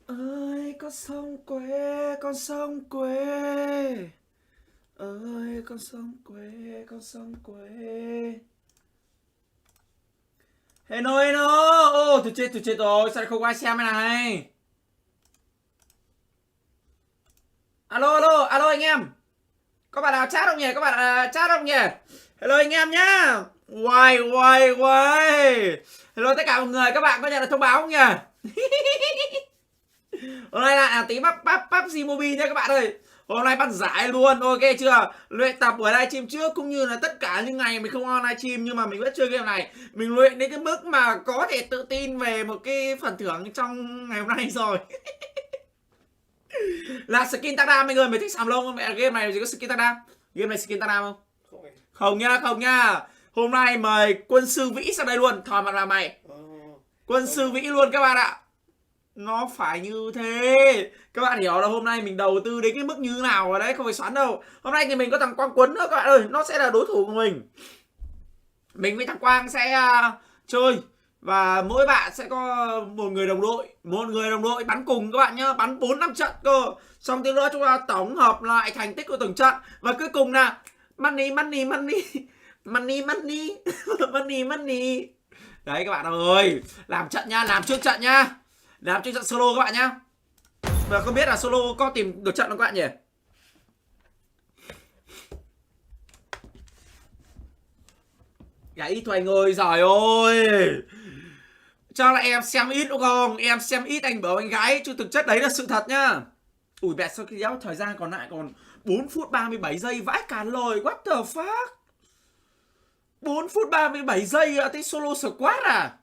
Ơi con sông quê, con sông quê. Ơi con sông quê, con sông quê. Hello hello. Ô tôi chết rồi, sao lại không có ai xem cái này? Alo alo alo anh em. Có bạn nào chat không nhỉ? Có bạn nào chat không nhỉ? Hello anh em nhá. Uầy uầy uầy. Hello tất cả mọi người, các bạn có nhận được thông báo không nhỉ? Hôm nay lại là tí PUBG Mobile nha các bạn ơi. Hôm nay bắt giải luôn, ok chưa? Luyện tập buổi livestream trước cũng như là tất cả những ngày mình không on livestream nhưng mà mình vẫn chơi game này. Mình luyện đến cái mức mà có thể tự tin về một cái phần thưởng trong ngày hôm nay rồi. Là skin Tara mọi người, mày thích xàm lông không? Mẹ game này chỉ có skin Tara. Game này skin Tara không? Không nha, không nha. Hôm nay mời quân sư Vĩ sang đây luôn, thò mặt vào mày. Quân sư Vĩ luôn các bạn ạ. Nó phải như thế. Các bạn hiểu là hôm nay mình đầu tư đến cái mức như thế nào rồi đấy, không phải xoắn đâu. Hôm nay thì mình có thằng Quang Quấn nữa các bạn ơi, nó sẽ là đối thủ của mình. Mình với thằng Quang sẽ chơi. Và mỗi bạn sẽ có một người đồng đội. Một người đồng đội bắn cùng các bạn nhá. Bắn 4-5 trận cơ. Xong tiếp nữa chúng ta tổng hợp lại thành tích của từng trận. Và cuối cùng là money money money. Money money. Money money. Đấy các bạn ơi. Làm trận nha, làm trước trận nha. Làm trước trận solo các bạn nhá. Và không biết là solo có tìm được trận không các bạn nhỉ? Gãy thôi anh ơi, giời ơi. Chắc là em xem ít đúng không? Em xem ít anh bảo anh gái, chứ thực chất đấy là sự thật nhá. Ui bẹt, sao cái thời gian còn lại còn 4 phút 37 giây vãi cả lời. What the fuck? 4 phút 37 giây à? Thế solo squad à?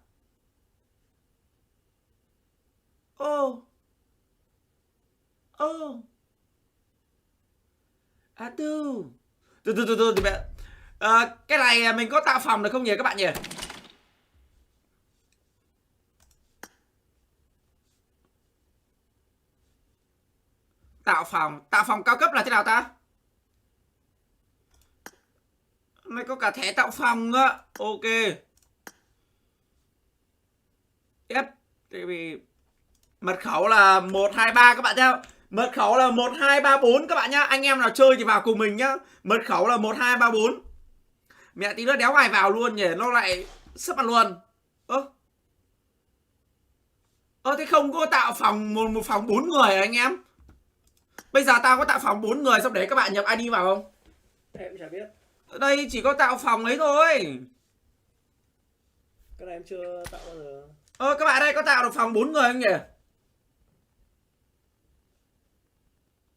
Ô Ô À từ từ mẹ. Cái này mình có tạo phòng được không nhỉ các bạn nhỉ? Tạo phòng cao cấp là thế nào ta? Mày có cả thẻ tạo phòng nữa. Ok. Tiếp. Thì mật khẩu là 123 các bạn nhá. Mật khẩu là 1234 các bạn nhá. Anh em nào chơi thì vào cùng mình nhá. Mật khẩu là 1234. Mẹ tí nữa đéo ai vào luôn nhỉ, nó lại sắp ăn luôn. Thế không có tạo phòng một phòng 4 người à anh em? Bây giờ tao có tạo phòng 4 người xong để các bạn nhập ID vào không? Em chả biết. Ở đây chỉ có tạo phòng ấy thôi. Cái này em chưa tạo bao giờ. Các bạn đây có tạo được phòng 4 người không nhỉ?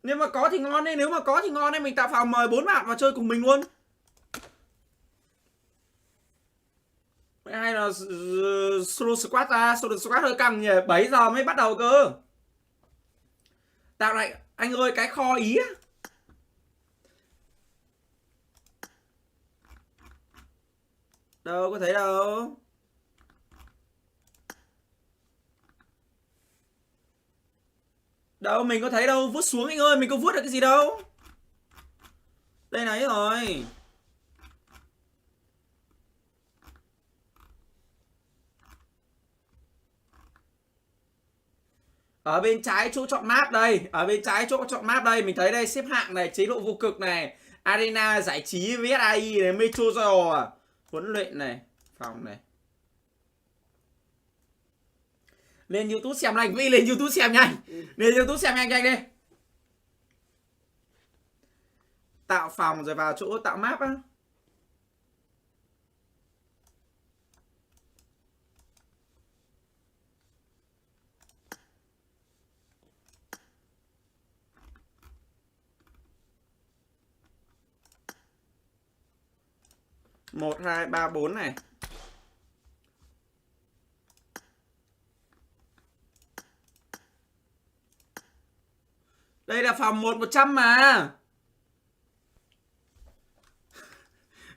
Nếu mà có thì ngon đấy, nếu mà có thì ngon đấy, mình tạo phòng mời 4 bạn vào chơi cùng mình luôn. Hay là solo squad ra, solo squad hơi căng nhỉ, 7 giờ mới bắt đầu cơ. Tạo lại anh ơi cái kho ý á. Đâu có thấy đâu. Đâu mình có thấy đâu, vuốt xuống anh ơi, mình có vuốt được cái gì đâu. Đây này rồi. Ở bên trái chỗ chọn map đây, ở bên trái chỗ chọn map đây, mình thấy đây xếp hạng này, chế độ vô cực này, arena giải trí VSI này, metro royal, huấn luyện này, phòng này. Lên YouTube xem nhanh, lên YouTube xem nhanh. Lên YouTube xem nhanh nhanh đi. Tạo phòng rồi vào chỗ tạo map á. Một, hai, ba, bốn này. Đây là phòng 100 mà.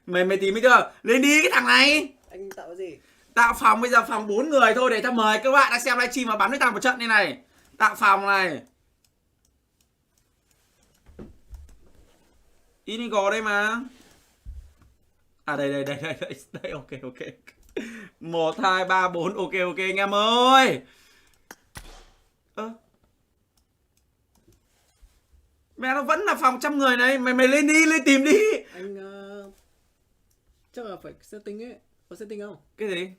Mày tìm thấy chưa? Lên đi cái thằng này. Anh tạo cái gì? Tạo phòng, bây giờ phòng 4 người thôi để tao mời các bạn đang xem livestream và bắn với tao một trận như này. Tạo phòng này. Inigo đây mà. À đây ok. 1 2 3 4 ok anh em ơi. Mẹ nó vẫn là phòng 100 người này. Mày lên đi, lên tìm đi. Anh chắc là phải setting ấy. Có setting không? Cái gì?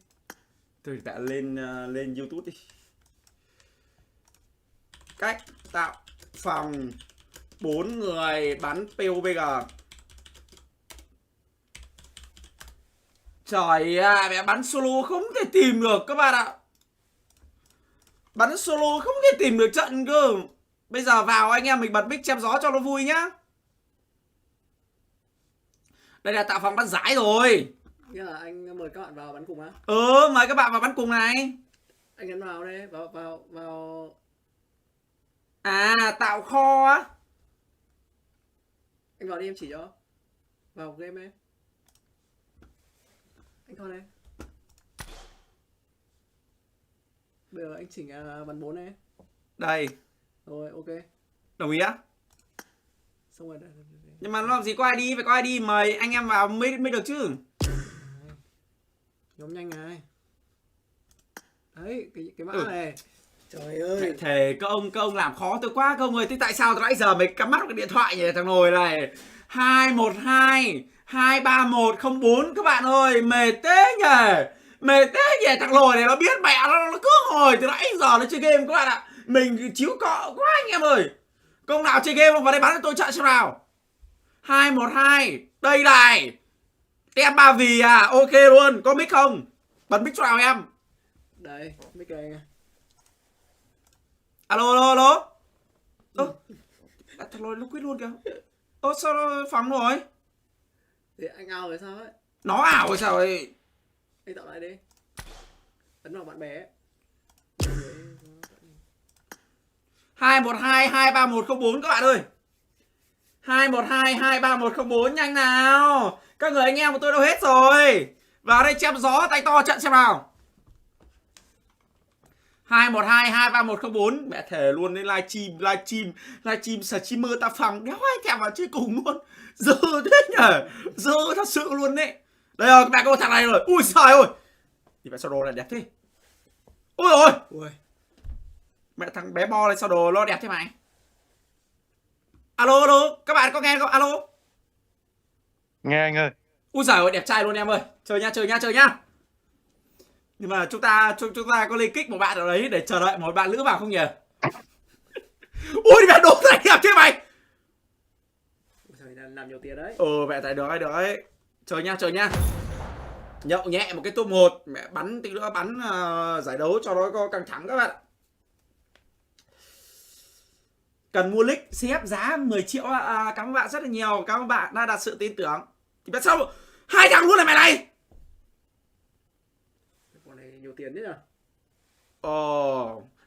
Thôi đã lên YouTube đi. Cách tạo phòng 4 người bắn PUBG. Trời ạ, mẹ bắn solo không thể tìm được các bạn ạ. Bắn solo không thể tìm được trận cơ. Bây giờ vào anh em mình bật mic chém gió cho nó vui nhá. Đây là tạo phòng bắn giải rồi. Nghĩa là anh mời các bạn vào bắn cùng á? Mời các bạn vào bắn cùng này. Anh nhấn vào đây, vào. À, tạo kho á. Anh vào đi em chỉ cho. Vào game em. Anh coi đây. Bây giờ anh chỉnh bắn 4 này. Đây. Rồi, ok. Đồng ý á? Xong rồi đây. Nhưng mà nó làm gì có ID, phải có ID mời anh em vào mới được chứ. Nhóm nhanh này. Đấy, cái mã này. Trời ơi. Thề các ông làm khó tôi quá các ông ơi. Thế tại sao nãy giờ mày cắm mắt vào cái điện thoại nhỉ thằng nồi này. 212 23104 các bạn ơi, mệt thế nhỉ. Mệt thế nhỉ, thằng nồi này nó biết mẹ nó cứ hồi từ nãy giờ nó chơi game các bạn ạ. Mình chiếu cọ quá anh em ơi. Công nào chơi game không vào đây bắn cho tôi trận xem nào. 212 đây này. Tem 3 vì à, ok luôn. Có mic không? Bật mic cho nào em. Đây, mic này anh. Alo. Thằng lôi nó quit luôn kìa. Sao nó phóng rồi? Thì anh ao rồi sao ấy? Nó ảo rồi sao ấy? Anh tạo lại đi. Ấn vào bạn bè. 212 23104 các bạn ơi. 212 23104 nhanh nào. Các người anh em của tôi đâu hết rồi. Vào đây chém gió tay to trận xem nào. 212 23104. Mẹ thề luôn đến livestream streamer ta phòng đéo ai thèm vào chơi cùng luôn. Dơ thế nhở. Dơ thật sự luôn đấy. Đây rồi, mẹ có thằng này rồi. Ui trời ơi. Thì mẹ sao đồ này đẹp thế. Ui ôi. Ui. Mẹ thằng bé bo này sao đồ nó đẹp thế mày. Alo, các bạn có nghe không? Alo. Nghe anh ơi. Ui giời ơi, đẹp trai luôn em ơi. Chơi nha. Nhưng mà chúng ta có lên kích một bạn ở đấy để chờ đợi một bạn nữ vào không nhỉ? Ui mẹ đồ này đẹp thế mày. Trời, làm nhiều tiền đấy. Mẹ tại được đấy. Chơi nha. Nhậu nhẹ một cái top 1. Mẹ bắn tí nữa bắn giải đấu cho nó có căng thẳng các bạn. Cần mua lick CF giá 10 triệu. Cảm ơn bạn rất là nhiều. Cảm ơn bạn đã đặt sự tin tưởng. Thì sao 2 thằng luôn này mày này. Con này nhiều tiền đấy nhỉ?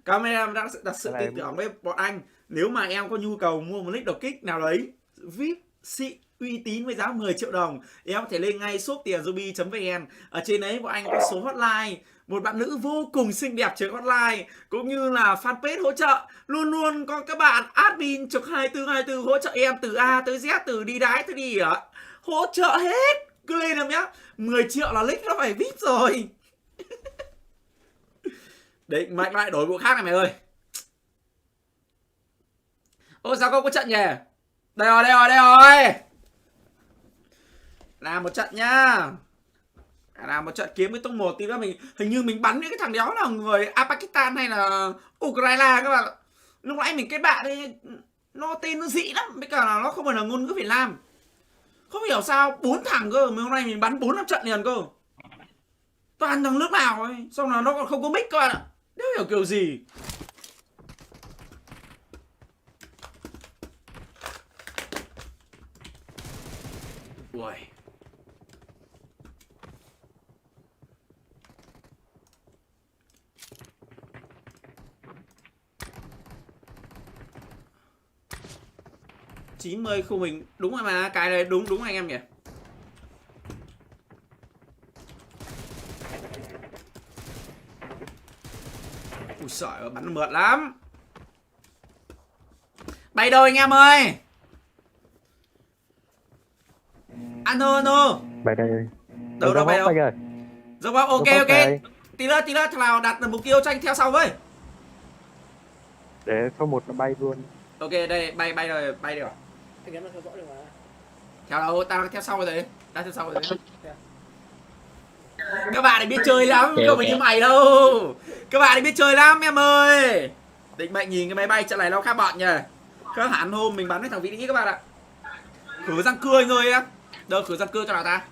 Cảm ơn em đã đặt sự tin tưởng với bọn anh. Nếu mà em có nhu cầu mua một nick đột kích nào đấy VIP xịn uy tín với giá 10 triệu đồng, em có thể lên ngay shop tiền.ruby.vn. Ở trên đấy bọn anh có số hotline, một bạn nữ vô cùng xinh đẹp trên hotline, cũng như là fanpage hỗ trợ. Luôn có các bạn admin trực 24/24 hỗ trợ em từ A tới Z, từ đi đái tới đi ạ. Hỗ trợ hết. Cứ lên em nhá. 10 triệu là nick nó phải VIP rồi. Đấy, mạnh lại đổi bộ khác này mày ơi. Ô sao không có trận nhỉ? Đây rồi. Làm một trận nhá. Làm một trận kiếm với tông 1 tí nữa mình hình như mình bắn những cái thằng đéo là người Pakistan hay là Ukraine các bạn. Lúc nãy mình kết bạn ấy, nó tên nó dị lắm, với cả là nó không phải là ngôn ngữ Việt Nam. Không hiểu sao 4 thằng cơ, mà hôm nay mình bắn 4-5 trận liền cơ. Toàn thằng nước nào ấy, xong là nó còn không có mic các bạn ạ. Đéo hiểu kiểu gì. Ui. Chín mươi khu mình đúng rồi mà, cái này đúng anh em nhỉ. Ui giời, bắn mượt lắm. Bay đâu anh em ơi. Ano. Bay đây. Đâu bay đâu. Dốc bóc, ok. Tí nữa thằng nào đặt được mục tiêu cho anh theo sau với. Để số 1 nó bay luôn. Ok đây bay rồi bay được. Anh em nó theo dõi được mà. Theo đâu? Tao theo sau rồi đấy. Tao theo sau rồi đấy. Các bạn ấy biết chơi lắm, không phải như mày đâu. Các bạn ấy biết chơi lắm em ơi. Định mệnh nhìn cái máy bay trận này nó khác bọn nhỉ. Khác hẳn hôm mình bắn cái thằng Vĩ Đĩ các bạn ạ. Khử răng cưa anh ơi á. Đâu khử răng cưa cho nào ta?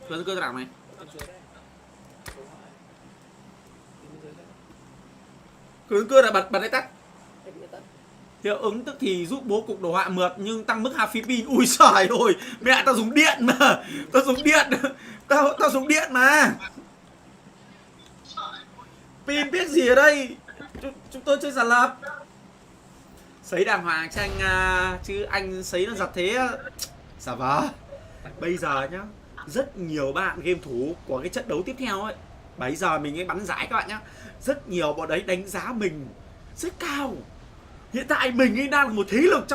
Khử răng cưa cho nào mày? Khử răng cưa là bật đấy tắt. Hiệu ứng tức thì giúp bố cục đồ họa mượt nhưng tăng mức hao phí pin. Ui trời ơi, mẹ tao dùng điện mà. Tao dùng điện. Tao dùng điện mà. Pin biết gì ở đây. Chúng tôi chơi giả lập. Sấy đàng hoàng cho anh chứ anh sấy nó giật thế. Dạ vâng. Bây giờ nhá, rất nhiều bạn game thủ của cái trận đấu tiếp theo ấy. Bây giờ mình ấy bắn giải các bạn nhá. Rất nhiều bọn đấy đánh giá mình rất cao. Hiện tại mình ấy đang là một thế lực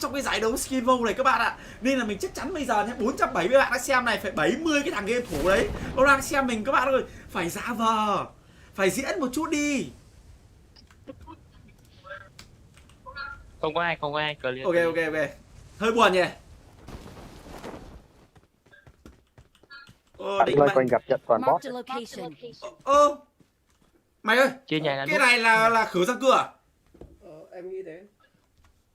trong cái giải đấu SkillzVault này các bạn ạ. Nên là mình chắc chắn bây giờ nhé, 470 bạn đang xem này, phải 70 cái thằng game thủ đấy nó đang xem mình các bạn ơi. Phải giả vờ, phải diễn một chút đi. Không có ai clear. Ok. Hơi buồn nhỉ. Định loay quanh gặp trận toàn bot. Mày ơi, Chia nhà là cái này là khử răng cưa à? Em nghĩ thế.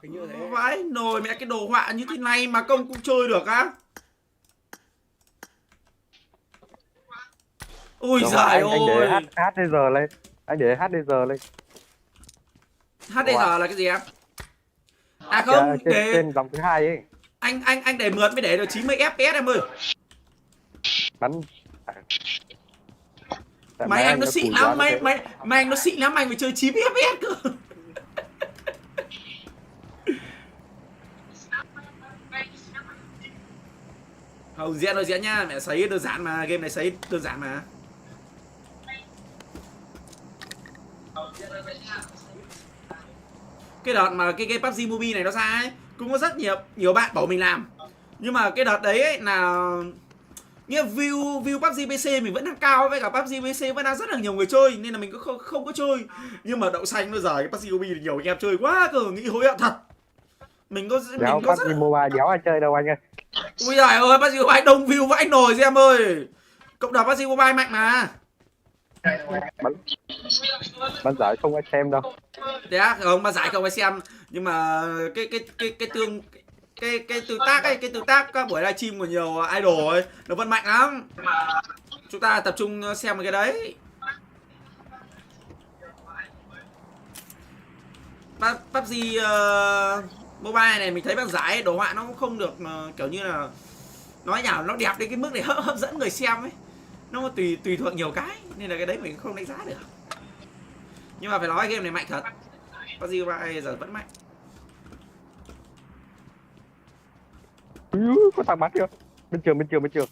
Hình như thế. Vãi nồi mẹ, cái đồ họa như thế này mà công cũng chơi được á? Ui giời ơi. Anh để HDR lên. Anh để HDR lên. HDR là cái gì em? À không, trên dòng thứ hai ấy. Anh để mượt mới để được 90 FPS em ơi. Bắn Mày anh nó xịn lắm, mày anh nó xịn lắm, anh phải chơi 9 FPS cơ. Không, diễn nhá, mẹ sấy đơn giản mà, game này sấy đơn giản mà. Cái đợt mà cái game PUBG Mobile này nó ra ấy, cũng có rất nhiều bạn bảo mình làm. Nhưng mà cái đợt đấy ấy là nghĩa view PUBG PC mình vẫn đang cao, với cả PUBG PC vẫn đang rất là nhiều người chơi nên là mình cũng không có chơi. Nhưng mà đậu xanh bây giờ cái PUBG Mobile thì nhiều anh em chơi quá cơ, nghĩ hối hận thật. Mình có PUBG Mobile đéo ai chơi đâu anh ơi. Ui giời ơi, PUBG Mobile đông view vãi nồi gì em ơi. Cộng đồng PUBG Mobile mạnh mà. Bắn giải không ai xem đâu. Thế á? Không, bắn giải không ai xem. Nhưng mà cái tương tác các buổi livestream của nhiều idol ấy nó vẫn mạnh lắm. Chúng ta tập trung xem cái đấy. PUBG Mobile này mình thấy bắn giải đồ họa nó cũng không được kiểu như là nói nhảm nó đẹp đến cái mức để hấp dẫn người xem ấy. Nó tùy thuộc nhiều cái nên là cái đấy mình không đánh giá được. Nhưng mà phải nói game này mạnh thật. PUBG Mobile giờ vẫn mạnh. Có thằng bắn chưa? Bên trường.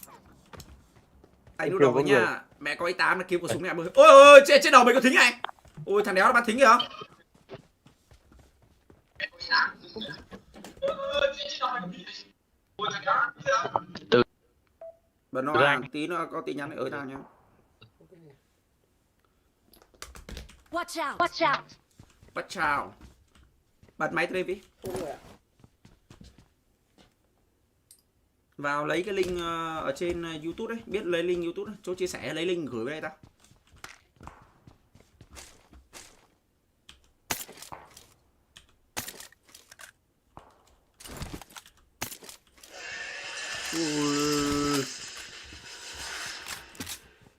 Anh lúc đầu với nha. Mẹ có i8 nó kiếm của súng này ơi. Ôi trên đầu mình có thính này. Ôi thằng đéo nó bắn thính kìa. Bật nó tí nữa có tin nhắn ở tao nhá. Watch out. Bật máy lên đi. Vào lấy cái link ở trên YouTube đấy, biết lấy link YouTube đấy, chỗ chia sẻ lấy link gửi về đây tao.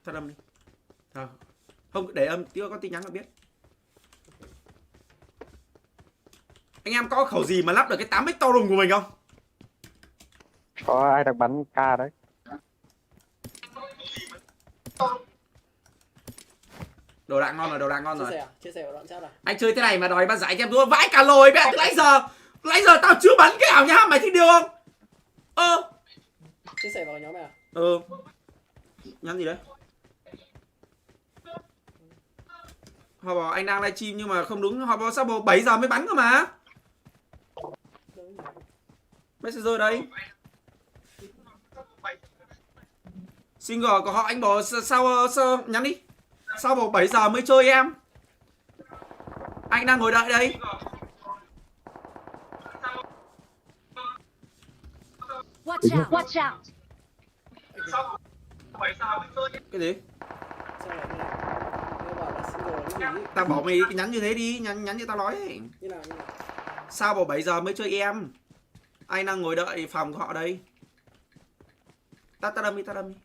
Tắt âm đi. Không để âm tí có tin nhắn là biết. Anh em có khẩu gì mà lắp được cái 8x to đùng của mình không? Có ai đang bắn ca đấy. Đồ đạn ngon rồi. Chia sẻ vào đoạn chat à? Anh chơi thế này mà đòi bắn giải cho em thua vãi cả lồi mẹ. Từ nãy giờ tao chưa bắn cái nào nhá, mày thích điều không? Chia sẻ vào nhóm này à? Nhắn gì đấy? Họ bảo anh đang livestream nhưng mà không đúng, họ bảo sao bảo 7 giờ mới bắn cơ mà. Messenger đây. Single của họ anh bảo sao nhắn đi. Sao bảo 7 giờ mới chơi em? Anh đang ngồi đợi đây. Watch out! Watch out! Cái gì? Sao lại như Tao bảo là single là cái gì? Tao bảo mày nhắn như thế đi, nhắn như tao nói ấy. Như nào như nào? Sao bảo 7 giờ mới chơi em? Anh đang ngồi đợi phòng của họ đây. Ta đâm đi, ta đâm đi.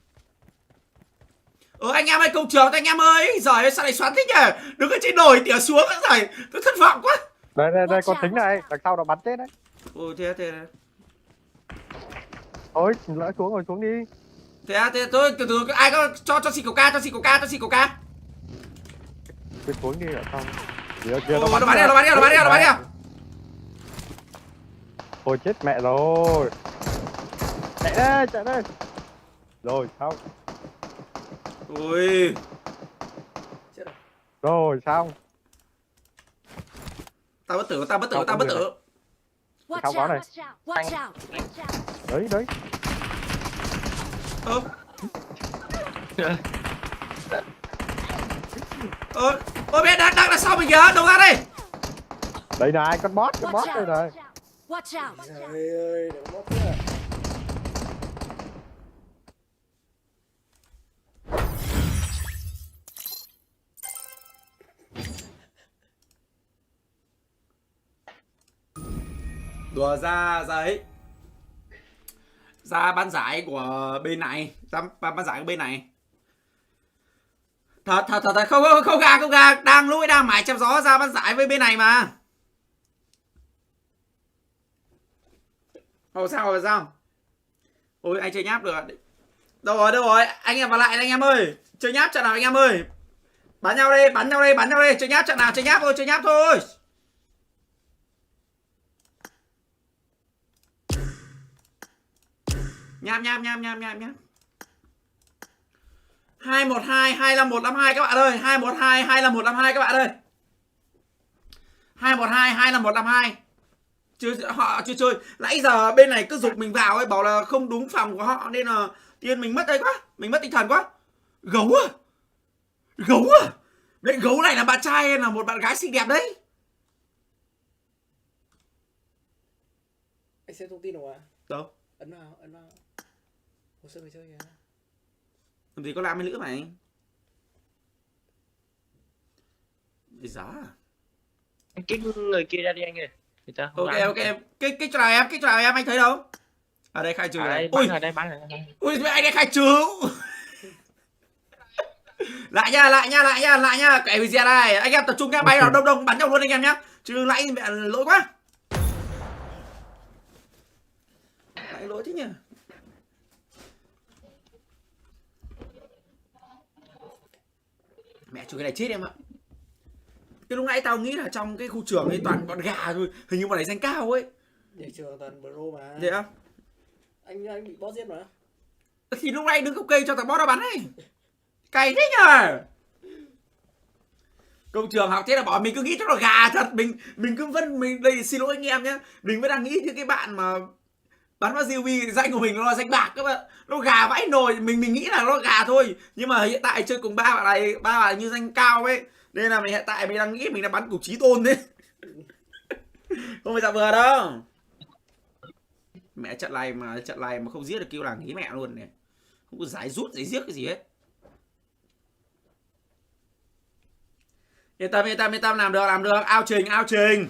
Anh em ơi, công trường anh em ơi. Giời ơi, sao lại xoắn thế nhỉ? Đừng có trên nổi tỉa xuống rồi. Tôi thất vọng quá. Đây con thính này, đằng sau nó bắn chết đấy. Ôi thế. Thôi lỡ xuống rồi, xuống đi. Thế tôi từ ai có cho xịt cầu ca, cho xịt cầu ca. Cứ xuống đi ở trong. Nó bắn đi. Thôi chết mẹ rồi. Chạy đây. Rồi xong. Ui. Chết rồi. Rồi xong. Tao bất tử. Watch Không có out! này. Watch out! Watch out! Đấy. Ôi bé đang là sau mình kìa, đâu ra đây? Đây này, con boss đây này. Watch out! Trời ơi, đừng mất thế à. Đùa ra ấy. Ra bán giải của bên này, bán giải của bên này. Thật không gà, đang lúc ấy đang mải chém gió ra bán giải với bên này mà. Sao? Ôi anh chơi nháp được. Đâu rồi, anh em vào lại anh em ơi. Chơi nháp trận nào anh em ơi. Bắn nhau đây, chơi nháp trận nào, chơi nháp thôi. Nháp. 212 25152 các bạn ơi, 212 25152 các bạn ơi. 212 25152. Họ chưa chơi. Nãy giờ bên này cứ giục mình vào ấy, bảo là không đúng phòng của họ nên là tiên mình mất đây quá, mình mất tinh thần quá. Gấu à? Đấy, gấu này là bạn trai hay là một bạn gái xinh đẹp đấy? Anh xem thông tin rồi à? Đâu? Ấn vào. Hồ sơ người chơi kìa. Làm gì có làm mấy nữa mày? Bây giờ Cái người kia ra đi anh ơi. Người ta không ok. làm. Cái trò em anh thấy đâu? Ở đây khai trừ này. Ui, Bắn rồi đây. ui anh đây khai trừ. lại nha. Cái gì đây? Anh em tập trung nha, bay vào đông bắn nhau luôn anh em nhá. Chứ lại mẹ lỗi quá. Lại lỗi thế nhỉ? Mẹ chú cái này chết em ạ. Cái lúc nãy tao nghĩ là trong cái khu trường ấy toàn con gà thôi, hình như bọn này danh cao ấy. Để trường toàn bro mà. Thế á? Anh bị boss giết mà. Thì lúc nãy đứng gốc cây cho thằng boss nó bắn ấy. Cày thế nhờ. Công trường học thế là bảo mình cứ nghĩ cho nó gà thật, mình cứ mình đây xin lỗi anh em nhé, mình vẫn đang nghĩ những cái bạn mà bắn vào GIØI danh của mình nó là danh bạc các bạn, nó gà vãi nồi, mình nghĩ là nó gà thôi, nhưng mà hiện tại chơi cùng ba bạn như danh cao ấy, nên là mình hiện tại mình đang nghĩ mình đã bắn cục chí tôn đấy. Không phải giả vừa đâu. Mẹ trận này mà không giết được kêu là nghĩ mẹ luôn này, không có giải rút giải giết cái gì hết. Yên tâm, làm được, ao trình.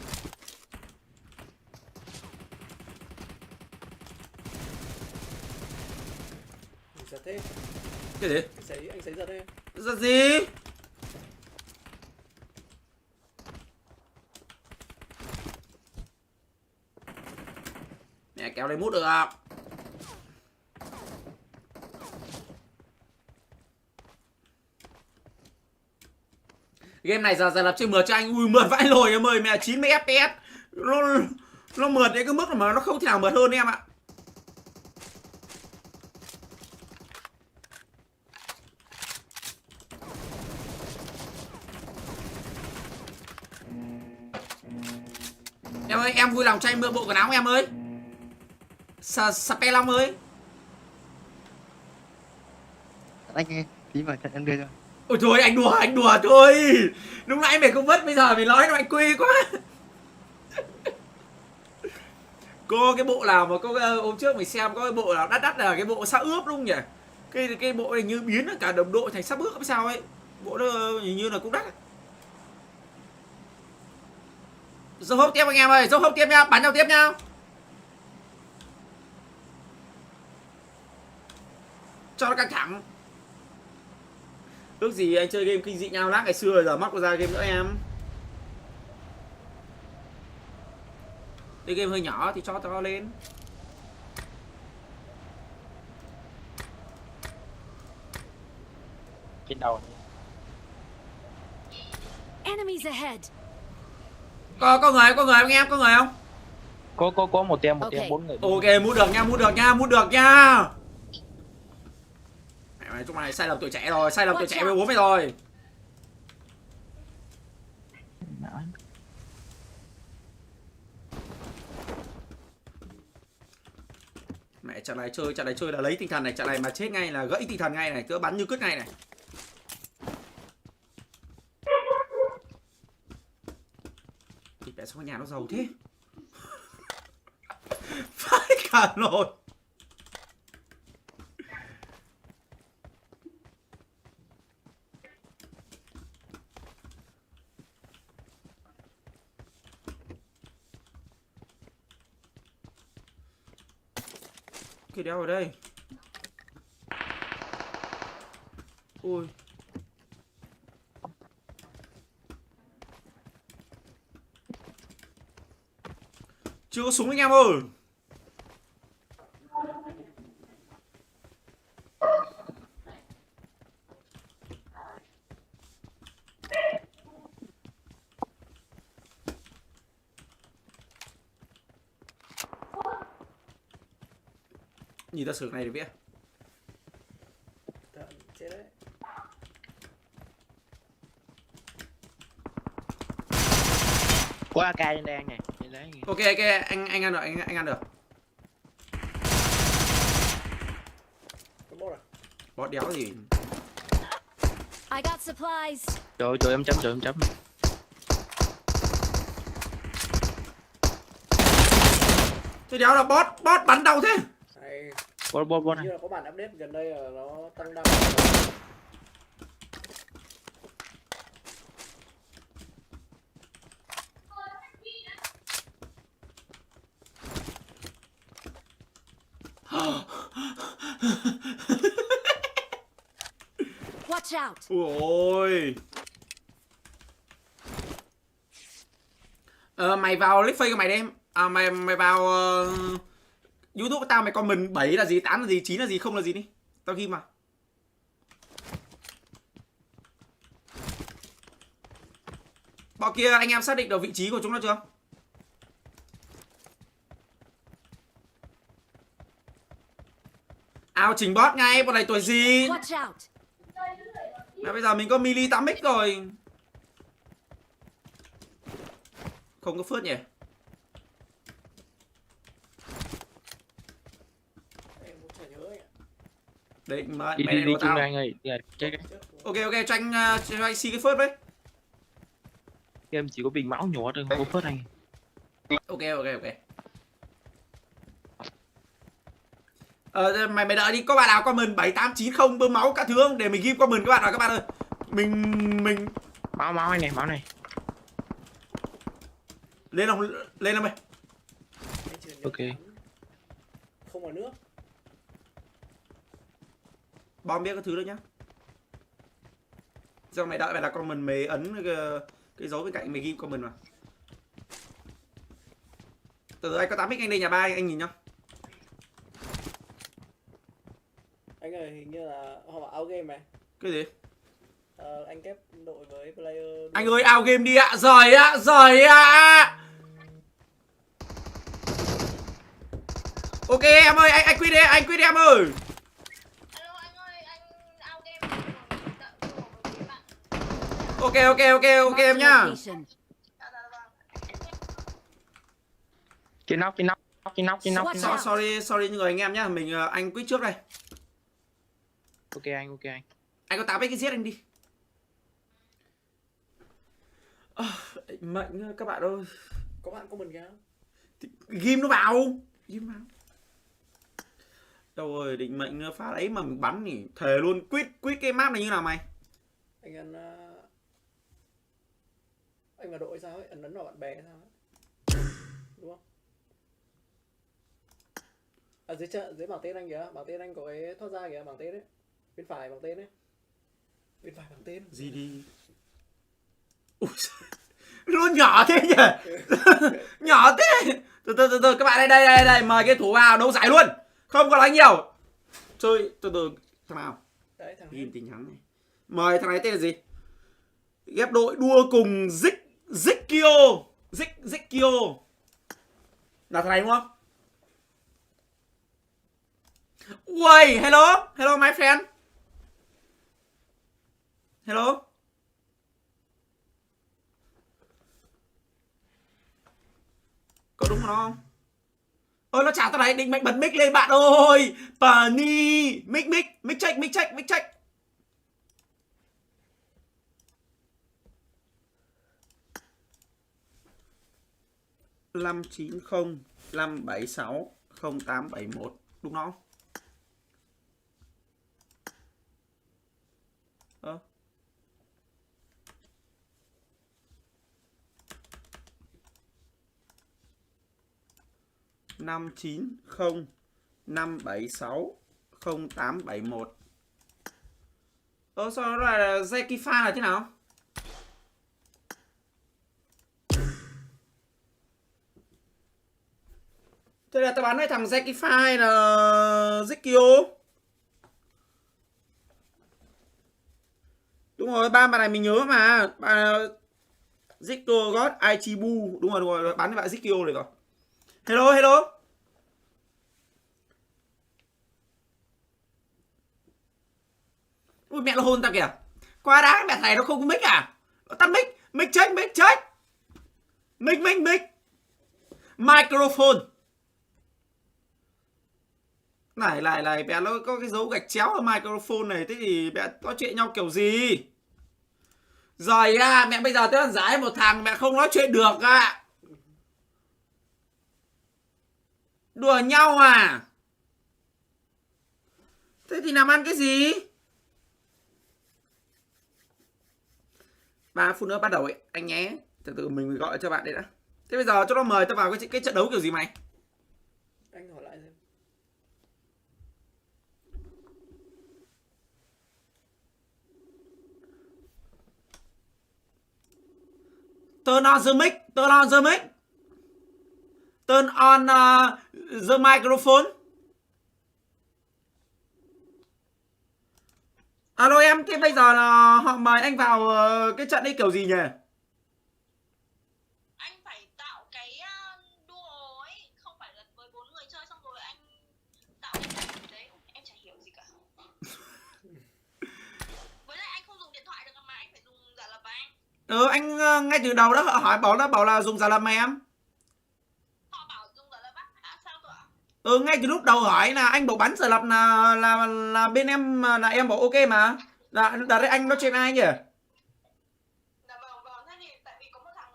Giật thế. Cái gì? Anh sấy giật đây. Giật gì? Mẹ kéo lấy mút được à? Game này giờ lập trên mượt cho anh. Ui mượt vãi lồi em ơi, mẹ 90 FPS. Nó mượt đến cái mức mà nó không thể nào mượt hơn em ạ. Em ơi, em vui lòng cho anh mượn bộ quần áo của em ơi. Spe Long ơi. Anh nghe tí mà em đưa cho. Ôi thôi anh đùa thôi. Lúc nãy mày không vứt, bây giờ mày nói nó anh quy quá. Có cái bộ nào mà có hôm trước mày xem có cái bộ nào đắt là cái bộ xác ướp đúng không nhỉ? Cái bộ này như biến cả đồng đội thành xác ướp hay sao ấy. Bộ đó hình như là cũng đắt. Dốc hốc tiếp anh em ơi, dốc hốc tiếp nha, bắn nhau tiếp nha. Cho nó căng thẳng. Ước gì anh chơi game kinh dị nhau lát ngày xưa giờ mắc ra game nữa em. Cái game hơi nhỏ thì cho to lên. Trên đầu. Enemies ahead. Có người anh em, có người không? Có một tem Ok. 4 người. Ok, mua được nha, mua được nha. Mày chúng mày sai lầm tuổi trẻ rồi, sai lầm tuổi trẻ với bố mày rồi. Mẹ trận này chơi là lấy tinh thần này, trận này mà chết ngay là gãy tinh thần ngay này, cứ bắn như cứt ngay này. Thì mẹ sao cái nhà nó giàu thế? Phải cả nồi. Cái đéo ở đây. Ôi. Chưa có súng anh em ơi. Nhìn ta sửa này để biết. Chết đấy. Có AK trên đây anh này. Ok anh ăn được, anh ăn được. Có bot à? Bot đéo gì. I got supplies. Trời em chấm. Thế đéo là bot bắn đâu thế? Hay. Bot này. Như là có bản update gần đây là nó tăng đam. Watch out. Ôi. Mày vào click face của mày đi em. Mày vào YouTube tao, mày comment 7 là gì, 8 là gì, 9 là gì, không là gì đi. Tao ghi mà. Bọn kia anh em xác định được vị trí của chúng nó chưa? Ao chỉnh bot ngay, bọn này tuổi gì? Watch out. Mà bây giờ mình có mili 8x rồi. Không có phớt nhỉ? Em cũng chả nhớ ấy. Định mà Đi mày chung tao. anh ơi. Chết cái. Ok cho anh xin cái phớt với. Em chỉ có bình máu nhỏ thôi, không có phớt anh. Ok. Mày đợi đi, có bạn nào comment 7890 bơm máu cả thứ không để mình ghi comment các bạn nào, các bạn ơi. Mình Máu anh này, máu này. lên không mày. Ok. Không có nước. Bom biết các thứ đấy nhá. Xong mày đợi mày là comment, mày ấn cái dấu bên cạnh mày ghi comment mà. Từ anh có 8x anh đây nhà ba anh nhìn nhá. Anh ơi, hình như là họ bảo out game này. Cái gì? Anh kép đội với player. Anh ơi out game đi ạ. Giời ạ. Ok em ơi, anh quyết đi em ơi. Ok em nhá. Location. Trên nóc. Sorry những người anh em nhá, mình anh quyết trước đây. Ok anh. Anh có 8x cái giết anh đi. Định mệnh các bạn ơi. Có bạn comment kìa. Ghim nó vào. Ghim vào. Đâu rồi, định mệnh pha ấy mà mình bắn thì thề luôn. Quýt cái map này như nào mày? Anh ăn anh vào đội sao ấy, ấn vào bạn bè sao ấy. Đúng không? À dưới bảng tên anh kìa, bảng tên anh có cái thoát ra kìa, bảng tên đấy. Bên phải bảng tên đấy. Bên phải bảng tên. Gì đi? Ui, luôn nhỏ thế nhỉ? Nhỏ thế. Từ các bạn đây mời cái thủ vào đấu giải luôn. Không có nói nhiều. Chơi từ thằng nào? Đấy thằng Ghim tình thắng này. Mời thằng này tên là gì? Ghép đội đua cùng GIliwoi. Là thằng này đúng không? Ui, hello my friend. Hello. Có đúng không? Ôi nó chào tao này, định mệnh bật mic lên bạn ơi. Pani, mic check. 590 576 0871 đúng không? Ơ. Năm 90 576 0871. Sao nó là Zekifa là thế nào? Thế là tao bán với thằng Zekifa hay là Zikio? Đúng rồi, ba bạn này mình nhớ mà. Zikio God Aichibu. Đúng rồi, bán với bạn Zikio rồi. Hello. Ui mẹ nó hôn tao kìa. Qua đá mẹ thầy nó không có mic à? Nó tắt mic. Mic check. Mic. Microphone. Này bé nó có cái dấu gạch chéo ở microphone này. Thế thì bé nói chuyện nhau kiểu gì? Rồi mẹ bây giờ tới giải một thằng mẹ không nói chuyện được Đùa nhau à? Thế thì làm ăn cái gì? 3 phút nữa bắt đầu ấy, anh nhé. Từ mình gọi cho bạn đấy đã. Thế bây giờ cho nó mời tao vào cái trận đấu kiểu gì mày? Anh hỏi lại xem. Turn on the mic. Turn on the microphone. Alo em, thế bây giờ là họ mời anh vào cái trận ấy kiểu gì nhỉ? Anh phải tạo cái duo ấy, không phải là với 4 người chơi xong rồi anh tạo cái trận đấy, em chả hiểu gì cả. Với lại anh không dùng điện thoại được mà anh phải dùng giả lập anh. Anh ngay từ đầu đó họ hỏi bảo là dùng giả lập mày em. Họ bảo dùng giả lập á? À sao cơ ạ? Ngay từ lúc đầu hỏi là anh bảo bắn giả lập là bên em là em bảo ok mà. Là đấy anh nói chuyện ai nhỉ? Dạ vâng, thế thì tại vì có một thằng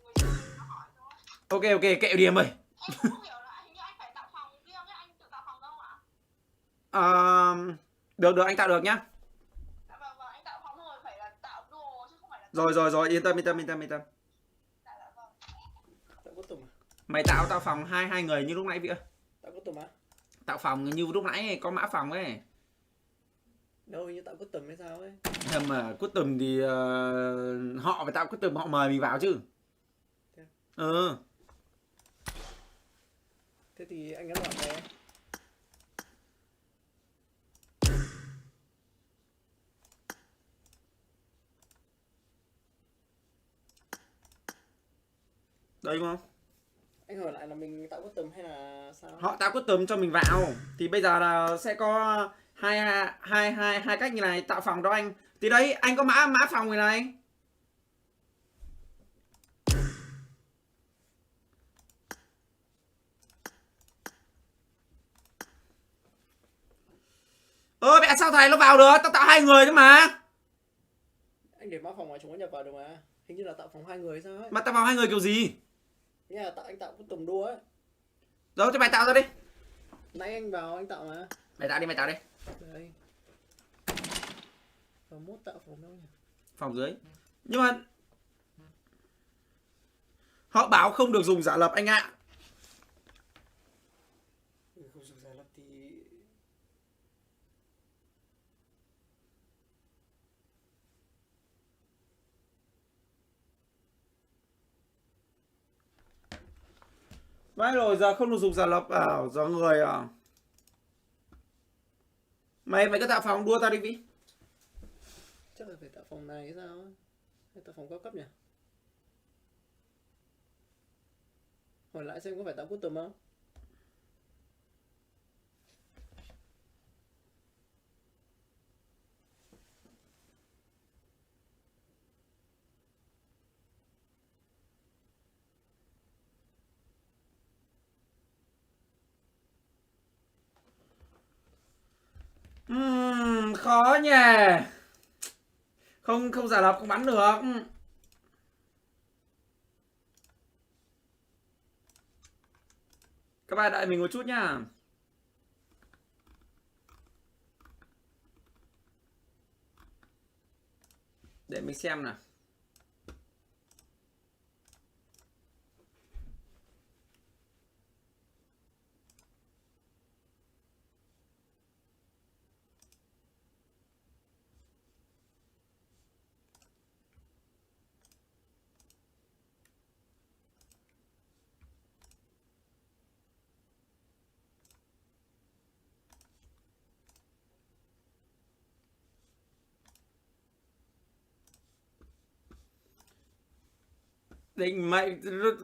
người chơi nó hỏi thôi. Ok kệ đi em ơi. Em cũng không hiểu là hình như anh phải tạo phòng riêng ấy, anh tự tạo phòng đâu ạ? Được anh tạo được nhá. Dạ vâng, anh tạo phòng rồi phải là tạo duo chứ không phải là... Rồi yên tâm. Dạ vâng. Tạo custom à? Mày tạo phòng hai người như lúc nãy vậy. Tạo custom à? Tạo phòng như lúc nãy có mã phòng ấy. Đâu như tạo custom hay sao ấy. Nhưng mà custom thì họ phải tạo custom, họ mời mình vào chứ. Thế thì anh ấn bạn bè. Đây đúng không? Anh hỏi lại là mình tạo custom hay là sao? Họ tạo custom cho mình vào. Thì bây giờ là sẽ có hai cách như này, tạo phòng cho anh. Thì đấy, anh có mã phòng người này. Mẹ sao thầy nó vào được? Tao tạo hai người thôi mà. Anh để mã phòng mà chúng có nhập vào được mà. Hình như là tạo phòng 2 người hay sao ấy. Mà tao vào 2 người kiểu gì? Nghe là anh tạo cái tùm đua ấy. Rồi thì mày tạo ra đi. Nãy anh vào anh tạo mà. Mày tạo đi. Đây. Và mốt tạo phòng đâu nhỉ? Phòng dưới. Nhưng mà họ bảo không được dùng giả lập anh ạ. Không dùng giả lập thì Mãi rồi giờ không được dùng giả lập à, do người à. Mày cứ tạo phòng đua tao đi Vĩ. chắc là phải tạo phòng này hay sao ấy. Hay tạo phòng cao cấp nhỉ? Hỏi lại xem có phải tạo custom không? Khó nhỉ. Không giả lập không bắn được. Các bạn đợi mình một chút nhá. Để mình xem nào. Định mày,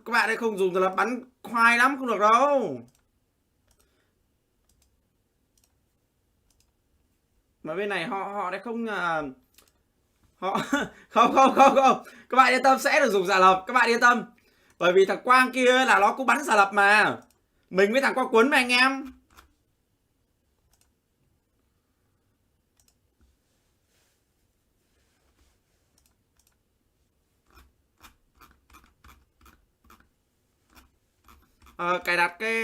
các bạn ấy không dùng là bắn khoai lắm, không được đâu. Mà bên này họ đấy không họ không. Các bạn yên tâm sẽ được dùng giả lập, các bạn yên tâm. Bởi vì thằng Quang kia là nó cũng bắn giả lập mà. Mình với thằng Quang Quấn mà anh em. Cài đặt cái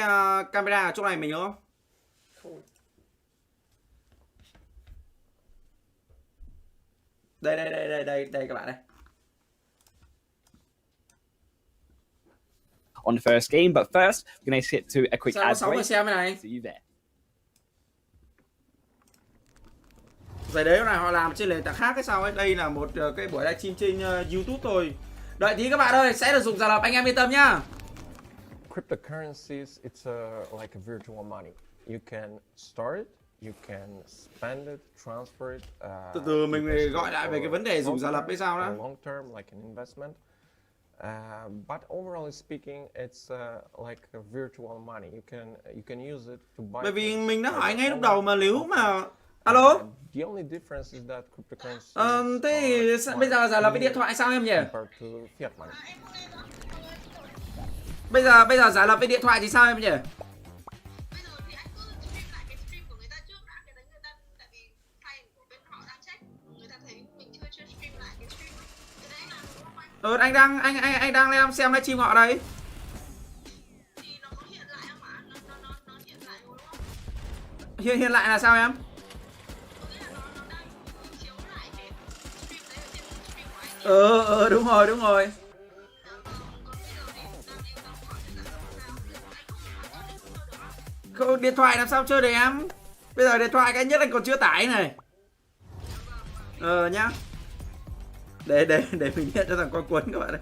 camera ở chỗ này mình không? Không. Đây các bạn đây. On the first game, but first we're going to get to a quick Sao có ad 6 người break. xem cái này? See you there. Giải đấy này họ làm trên nền tảng khác hay sao ấy. Đây là một cái buổi livestream trên YouTube thôi. Đợi tí các bạn ơi, sẽ được dùng giả lập, anh em yên tâm nhá. Cryptocurrencies, it's like a virtual money. You can store it, you can spend it, transfer it. Từ từ mình you can gọi store lại về cái for vấn đề dùng giả lập hay sao short đó. term or long term, like an investment. But overall speaking, it's like a virtual money. You can use it to buy. Bởi vì things mình đã like hỏi ngay lúc online, đầu mà nếu offline. mà alo. The only difference is that cryptocurrencies Thế thì are bây giờ giả lập với more điện thoại sao em nhỉ? compared to fiat money. Em không nghe rõ. Bây giờ giả lập với điện thoại thì sao em nhỉ? Bây giờ thì anh cứ stream lại cái stream của người ta trước đã, cái đấy người ta tại vì file của bên họ đang check, người ta thấy mình chưa stream lại cái stream. Cái đấy là đúng không anh? Anh đang xem livestream họ đây. Thì nó có hiện lại không ạ? Nó hiện lại rồi đúng không? Hiện lại là sao em? Có nghĩa là nó đang chiếu lại cái stream đấy ở trên stream của anh. Đúng rồi. Không, điện thoại làm sao chơi được em? Bây giờ điện thoại cái nhất anh còn chưa tải này. Nhá. Để mình hiện cho thằng con cuốn các bạn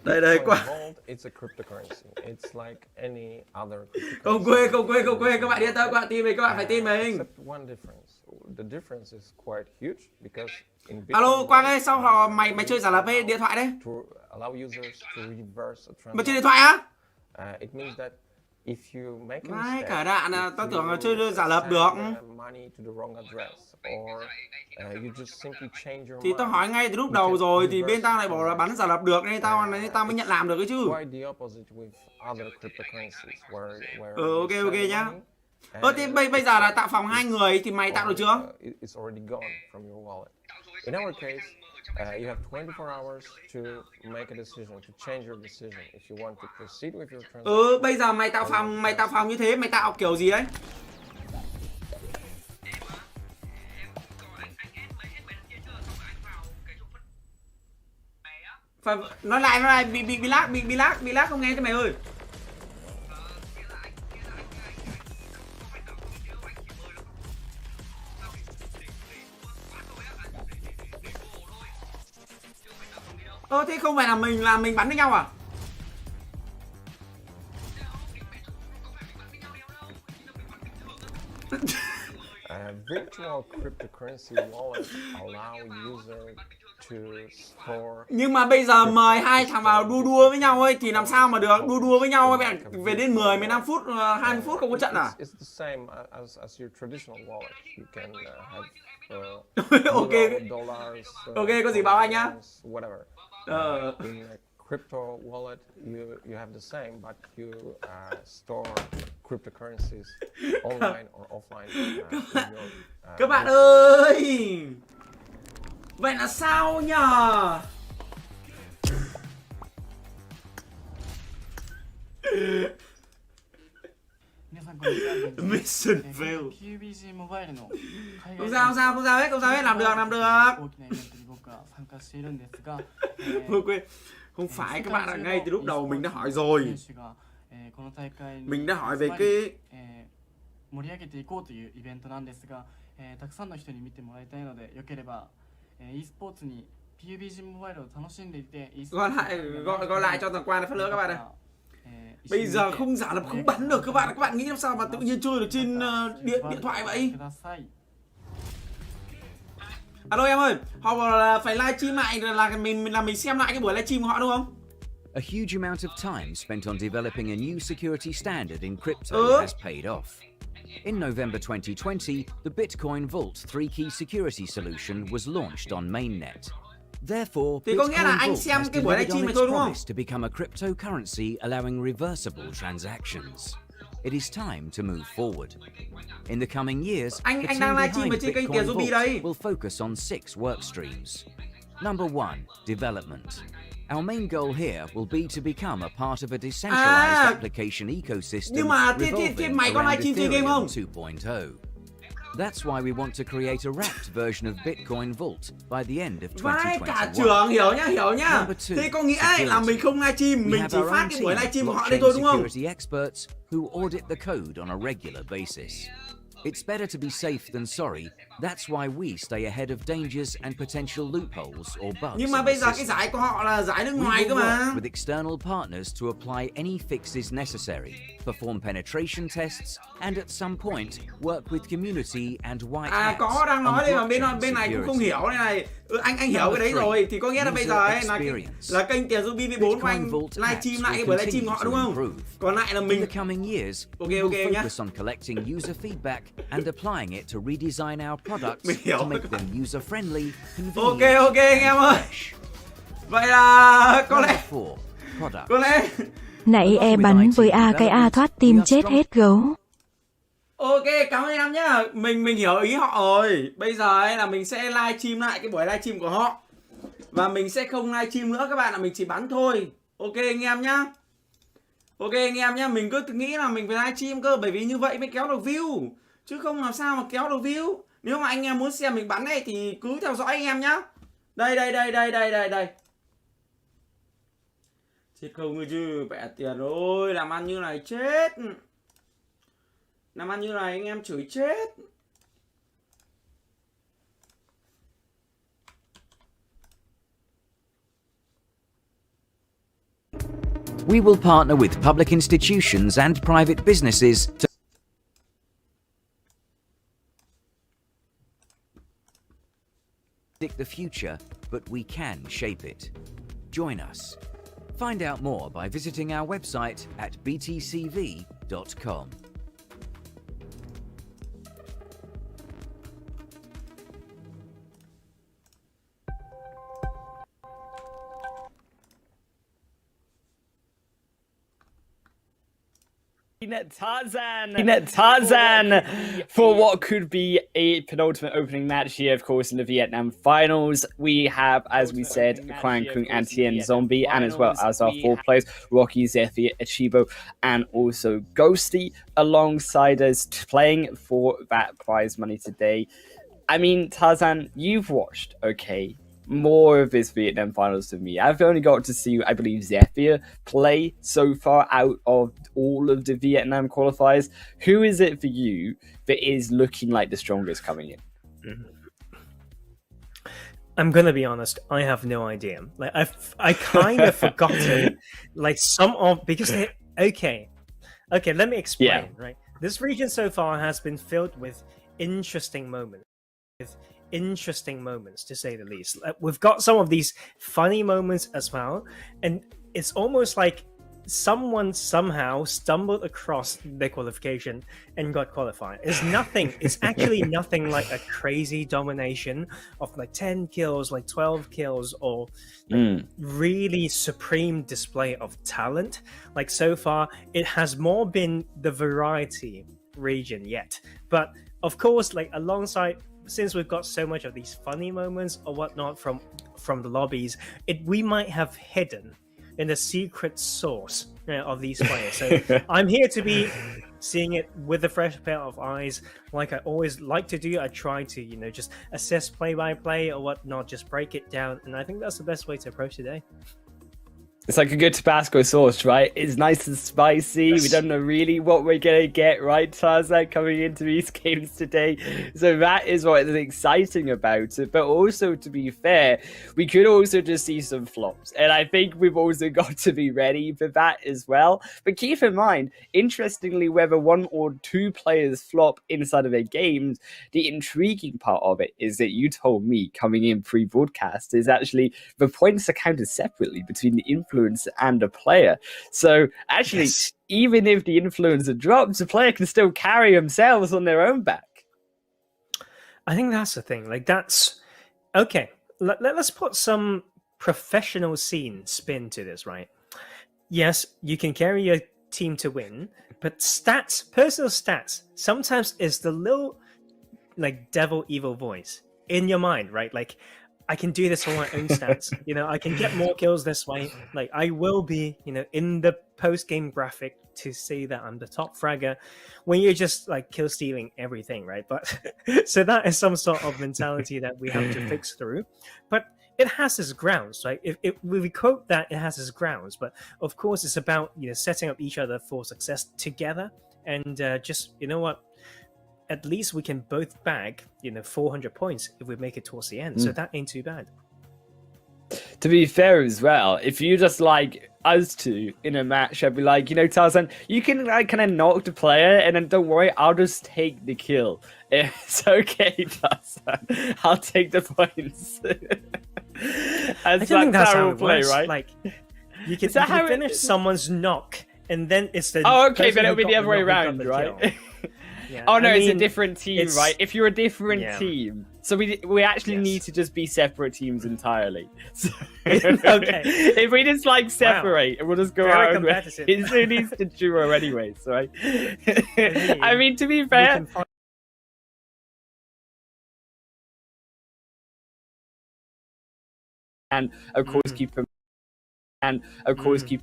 đây. Đây qua. SkillzVault, it's a cryptocurrency. It's like any other Không cryptocurrency. quê, các bạn yên tâm, các bạn tin mình, các bạn phải tin mình. Except one difference. The difference is quite huge because in Alo Bitcoin, Quang ơi, sao mày chơi giả lập với điện thoại đấy? to allow users to reverse a Mà chơi điện transaction. thoại á? It means that if you make a Vãi mistake, cả đạn à, if tao tưởng là you chơi giả lập được. send the money to the wrong address, or you just simply change your Thì tao mind, hỏi ngay từ lúc you đầu can rồi thì bên reverse tao lại bảo là bắn giả lập được nên tao mới nhận làm được cái chứ. quite the opposite with other cryptocurrencies where Ok you send nhá. money Thế bây giờ là tạo phòng 2 người thì mày tạo được chưa? It's already gone from your wallet. In our case, you have 24 hours to make a decision, to change your decision if you want to proceed with your transaction. Bây giờ mày tạo phòng như thế, mày tạo kiểu gì đấy? Phải nói lại bị lag không nghe cho mày ơi. Thế không phải là mình bắn với nhau à? Virtual cryptocurrency wallet allow user to store. Nhưng mà bây giờ mời hai thằng vào đua với nhau ấy thì làm sao mà được, đua với nhau ấy, về đến 10 15 phút 20 phút không có trận à? It's the same as your traditional wallet. You can have Ok. dollars. Ok, có gì báo anh nhá. Whatever. In a crypto wallet, you have the same, but you store cryptocurrencies online or offline. Các bạn ơi, vậy là sao nhờ? Mission fail. PUBG モバイルの海 Không 外 sao hết, làm được. 大きなイベントに僕は参加しているんですが、 Không phải, các bạn ạ, ngay từ lúc đầu mình đã hỏi rồi. 選手がこの大会に Mình đã hỏi về cái 盛り上げていこうというイベントなんですが、たくさんの人に見てもらいたいので、よければ e スポーツに PUBG モバイルを楽しんでいて、 gọi lại cho thằng Quan này phát lửa các bạn ơi. Bây giờ không giả là không bắn được các bạn nghĩ làm sao mà tự nhiên chơi được trên điện thoại vậy? Alo em ơi, họ bảo là phải livestream lại là mình xem lại cái buổi livestream của họ đúng không? A huge amount of time spent on developing a new security standard in crypto has paid off. In November 2020, the Bitcoin Vault 3-key security solution was launched on mainnet. Therefore, Thì có nghĩa là Bitcoin anh Vault xem has cái buổi delivered livestream on này its thôi đúng không? promise to become a cryptocurrency allowing reversible transactions. It is time to move forward. In the coming years, the Anh team đang livestream behind ở trên kênh Bitcoin Tiền Vault will focus on 6 work streams. Number 1, development. Our main goal here will be to become a part of a decentralized application ecosystem Nhưng mà revolving mày có around livestream chơi game không? Ethereum 2.0. That's why we want to create a wrapped version of Bitcoin Vault by the end of Vai cả 2021. trưởng hiểu nhá. Number 2, Thế có nghĩa là mình không livestream, We mình have chỉ our phát own cái buổi team of livestream của họ đây blockchain thôi đúng không? security experts who audit the code on a regular basis. It's better to be safe than sorry. That's why we stay ahead of dangers and potential loopholes or bugs. Nhưng mà bây giờ cái giải của họ là giải nước ngoài We cơ will mà. work with external partners to apply any fixes necessary, perform penetration tests, and at some point work with community and white hats Có đang nói on đây mà blockchain bên này cũng không security. hiểu này. Anh hiểu cái đấy Number rồi. 3, Thì có nghĩa là bây user giờ ấy experience. là kênh Tiền Ruby V4 của anh Bitcoin Vault livestream apps lại cái will buổi livestream của họ đúng continue to không? improve. Còn lại là In mình the coming years, Ok, we will nhá. focus on collecting user feedback and applying it to redesign our products Mình hiểu. to make them user-friendly, convenient, Ok anh em ơi. Vậy là có lẽ Number 4, product. có lẽ Nãy e bắn với A cái A thoát tim chết hết gấu. ok, cảm ơn em nhá. Mình hiểu ý họ rồi. Bây giờ ấy là mình sẽ livestream lại cái buổi livestream của họ. Và mình sẽ không livestream nữa các bạn, là mình chỉ bắn thôi. Ok anh em nhá. Ok anh em nhá, mình cứ nghĩ là mình phải livestream cơ, bởi vì như vậy mới kéo được view. Chứ không làm sao mà kéo được view. Nếu mà anh em muốn xem mình bắn này thì cứ theo dõi anh em nhá. Đây. Chết không cơ chứ, bẻ tiền rồi, làm ăn như này chết. Làm ăn như này anh em chửi chết. We will partner with public institutions and private businesses to predict the future, but we can shape it. Join us. Find out more by visiting our website at btcv.com. Tarzan for what could be a penultimate opening match here, of course, in the Vietnam finals. We have, as we said, Kwang Kung and Tien Zombie, and as well as our 4 players, Rocky, Zephyr, Achibo, and also Ghosty, alongside us playing for that prize money today. I mean, Tarzan, you've watched, okay, more of this Vietnam finals than me. I've only got to see, I believe, Zephyr play so far out of all of the Vietnam qualifiers. Who is it for you that is looking like the strongest coming in? I'm gonna be honest, I have no idea. Like I kind of forgotten like some of, because they, okay, let me explain. Right, this region so far has been filled with interesting moments, to say the least. We've got some of these funny moments as well, and it's almost like someone somehow stumbled across the qualification and got qualified. It's actually nothing like a crazy domination of like 10 kills, like 12 kills, or like really supreme display of talent. Like so far, it has more been the variety region yet. But of course, like alongside, since we've got so much of these funny moments or whatnot from the lobbies, we might have hidden in the secret source of these players. So I'm here to be seeing it with a fresh pair of eyes, like I always like to do. I try to, just assess play by play or whatnot, just break it down, and I think that's the best way to approach today. It's like a good Tabasco sauce, right? It's nice and spicy. Yes. We don't know really what we're going to get, right, Tarzan, coming into these games today. So that is what is exciting about it. But also, to be fair, we could also just see some flops. And I think we've also got to be ready for that as well. But keep in mind, interestingly, whether 1 or 2 players flop inside of their games, the intriguing part of it is that you told me coming in pre-broadcast is actually the points are counted separately between the influence and a player. So actually, even if the influencer drops, the player can still carry themselves on their own back. I think that's the thing. Like, that's okay. Let's put some professional scene spin to this, right? Yes, you can carry your team to win, but stats, personal stats, sometimes is the little like devil evil voice in your mind, right? Like, I can do this on my own stats. I can get more kills this way. Like, I will be, in the post-game graphic to say that I'm the top fragger when you're just like kill stealing everything, right? But so that is some sort of mentality that we have to fix through. But it has its grounds, right? If we quote that, it has its grounds. But of course, it's about setting up each other for success together, and just what. At least we can both bag, 400 points if we make it towards the end. So that ain't too bad. To be fair as well, if you just like us two in a match, I'd be like, Tarzan, you can like kind of knock the player, and then don't worry, I'll just take the kill. It's okay, Tarzan. I'll take the points. I don't think that's how it works, right? Like, you can finish someone's knock, and then it's the okay, then it'll be the other way around, right? Yeah, oh no, it's a different team, right? If you're a different team, so we actually need to just be separate teams entirely. So, okay, if we just like separate, and we'll just go our own way. It needs to duo anyways, right? I mean, to be fair. And of course, keep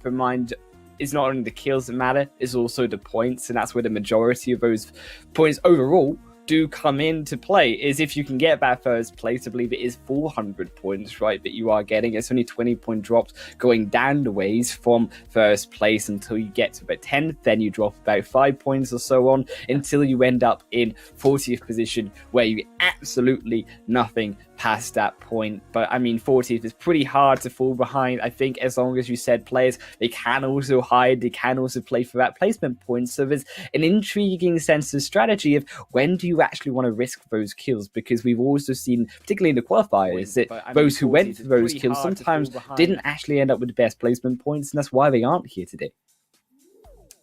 in mind. It's not only the kills that matter, it's also the points, and that's where the majority of those points overall do come into play, is if you can get that first place. I believe it is 400 points, right, that you are getting. It's only 20-point drops going down the ways from first place until you get to about 10th, then you drop about 5 points or so on until you end up in 40th position, where you absolutely nothing past that point. But I mean, 40th is pretty hard to fall behind. I think as long as you said players, they can also hide, they can also play for that placement point. So there's an intriguing sense of strategy of when do you actually want to risk those kills, because we've also seen, particularly in the qualifiers, that those who went for those kills sometimes didn't actually end up with the best placement points, and that's why they aren't here today.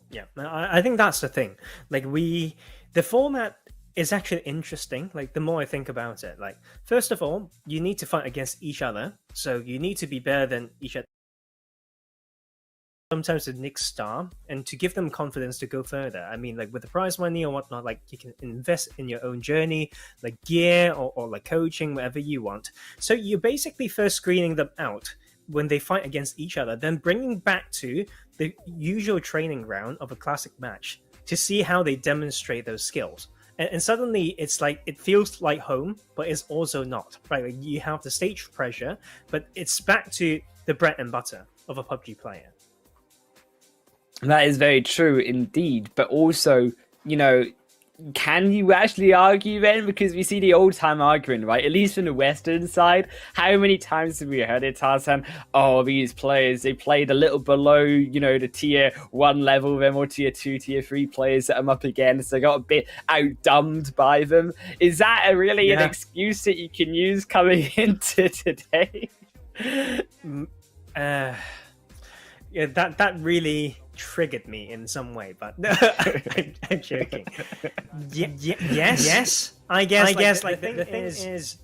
Yeah, I think that's the thing. Like, the format is actually interesting. Like, the more I think about it, like, first of all, you need to fight against each other, so you need to be better than each other. sometimes the next star, and to give them confidence to go further. I mean, like with the prize money or whatnot, like you can invest in your own journey, like gear or like coaching, whatever you want. So you're basically first screening them out when they fight against each other, then bringing back to the usual training ground of a classic match to see how they demonstrate those skills. And suddenly it's like, it feels like home, but it's also not, right? Like you have the stage pressure, but it's back to the bread and butter of a PUBG player. That is very true indeed, but also, you know, can you actually argue then? Because we see the old-time argument, right? At least from the Western side. How many times have we heard it, Tarzan? Oh, these players, they played a little below, you know, the tier 1 level of them, or tier 2, tier 3 players that I'm up against. They got a bit outdumbed by them. Is that really an excuse that you can use coming into today? Yeah, that really triggered me in some way, but I'm joking. Yes. I guess the thing is,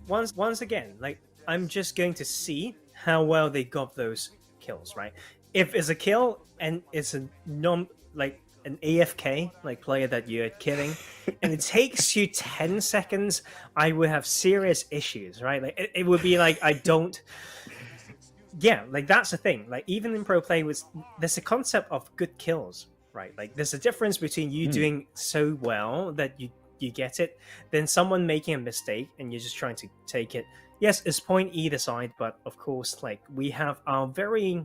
once again, like I'm just going to see how well they got those kills, right? If it's a kill and it's a an AFK like player that you're killing, and it takes you 10 seconds, I would have serious issues, right? Like it would be like I don't. Yeah, like that's the thing. Like even in pro play, there's a concept of good kills, right? Like there's a difference between you doing so well that you get it, than someone making a mistake and you're just trying to take it. Yes, it's point either side, but of course, like we have our very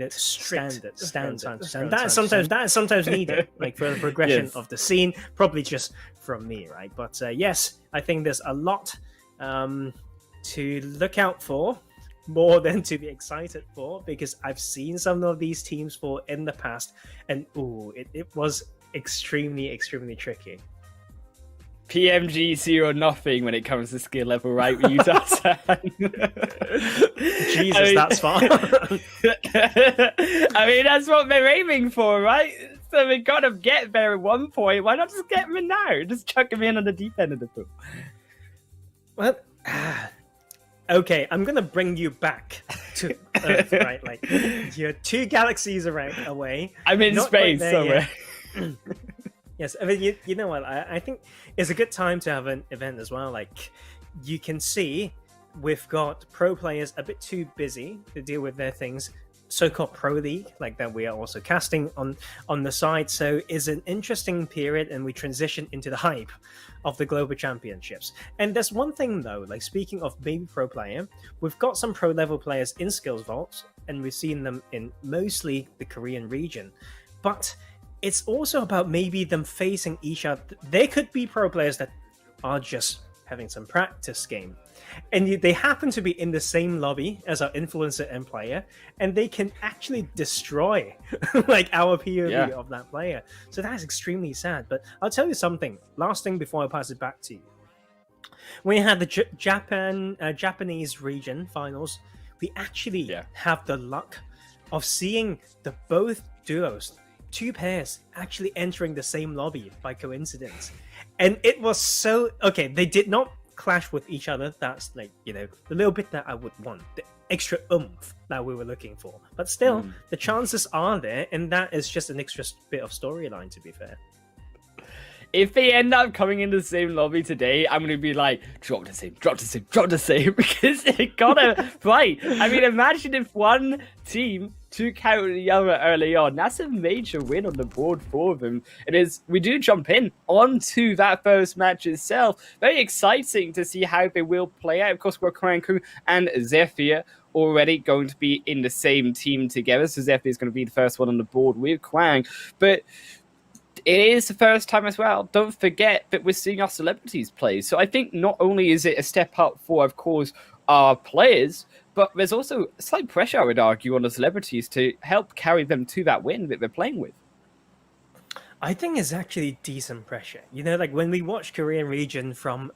standard. That is sometimes needed, like for the progression of the scene. Probably just from me, right? But yes, I think there's a lot to look out for. More than to be excited for, because I've seen some of these teams fall in the past, and it was extremely tricky. PMG 0-0 when it comes to skill level, right? With you, Jesus, that's far. I mean, that's what they're aiming for, right? So we gotta get there at one point. Why not just get them in now? Just chuck them in on the deep end of the pool. Well, okay, I'm gonna bring you back to Earth, right? Like you're 2 galaxies away. I'm in space somewhere. Yes, I mean, you know what? I think it's a good time to have an event as well. Like you can see, we've got pro players a bit too busy to deal with their things. So-called Pro League, like that we are also casting on the side. So it's an interesting period, and we transition into the hype of the Global Championships. And there's one thing though, like speaking of maybe pro player, we've got some pro level players in SkillzVault, and we've seen them in mostly the Korean region. But it's also about maybe them facing each other. They could be pro players that are just having some practice game, and they happen to be in the same lobby as our influencer and player, and they can actually destroy like our POV of that player. So that's extremely sad. But I'll tell you something, last thing before I pass it back to you. When we had the Japanese region finals, we actually have the luck of seeing the both duos, 2 pairs, actually entering the same lobby by coincidence. And it was so okay, they did not clash with each other. That's like, you know, the little bit that I would want, the extra oomph that we were looking for. But still, the chances are there, and that is just an extra bit of storyline, to be fair. If they end up coming in the same lobby today, I'm going to be like, drop the same, because it gotta fight. I mean, imagine if one team took out the other early on. That's a major win on the board for them. We do jump in onto that first match itself. Very exciting to see how they will play out. Of course, we're Kranku and Zephyr already going to be in the same team together. So Zephyr is going to be the first one on the board with Kwang. But it is the first time as well. Don't forget that we're seeing our celebrities play. So I think not only is it a step up for, of course, our players, but there's also slight pressure, I would argue, on the celebrities to help carry them to that win that they're playing with. I think it's actually decent pressure. You know, like when we watch Korean region from